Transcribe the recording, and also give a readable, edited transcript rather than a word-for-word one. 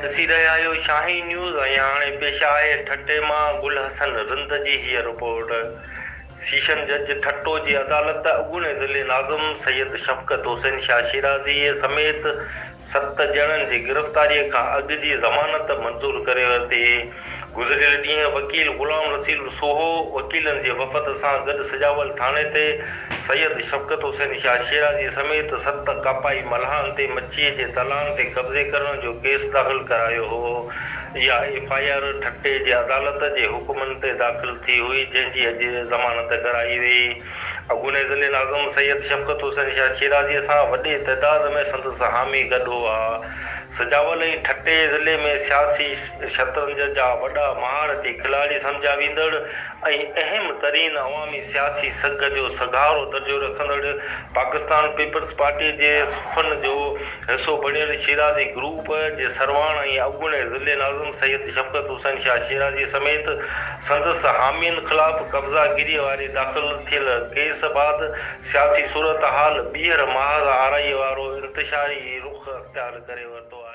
ॾिसी रहिया आहियो शाही न्यूज़ ऐं हाणे पेश आहे ठटे मां गुल हसन रिंद जी हीअ रिपोर्ट। सीशन जज ठट्टो जी अदालत अॻूणे ज़िले नाज़िम सैयद शफ़क़त हुसैन शाह शिराज़ी समेत 7 ॼणनि जी गिरफ़्तारीअ खां अॻु जी ज़मानत मंज़ूर करे वरिती। गुज़िरियल ॾींहुं वकील ग़ुलाम रसील सोहो वकीलनि जे वफ़द सां गॾु सजावल थाणे ते सैयद शफ़क़त हुसैन शाह शिराज़ी समेत 7 कापाई मल्हान ते मच्छीअ जे दलान ते कब्ज़े करण जो केस दाख़िल करायो हो। इहा FIR ठट्टे जे अदालत जे हुकुमनि ते दाख़िल थी हुई, जंहिंजी अॼु ज़मानत कराई वई। अॻूणे ज़िले नाज़िम सैयद शफ़क़त हुसैन शाह शिराज़ीअ सां वॾे तइदाद में संदसि हामी गॾु हुआ। सजावल ऐं ठट्टे ज़िले में सियासी शतरंज जा वॾा महारती खिलाड़ी सम्झा वेंदड़ ऐं अहम तरीन अवामी सियासी सघ जो सगारो दर्जो रखंदड़ पाकिस्तान पीपल्स पार्टी जे सुफ़न जो हिसो बणियल शिराज़ी ग्रुप जे सरवाण ऐं अॻूणे ज़िले नाज़िम सैयद शफ़क़त हुसैन शाह शिराज़ी समेत संदसि हामियुनि ख़िलाफ़ कब्ज़ागिरीअ वारे दाख़िल थियल केस बाद सियासी सूरत हाल ॿीहर महाज़ आराईअ वारो इंतिशारी रुख़ अख़्तियार करे वरितो आहे।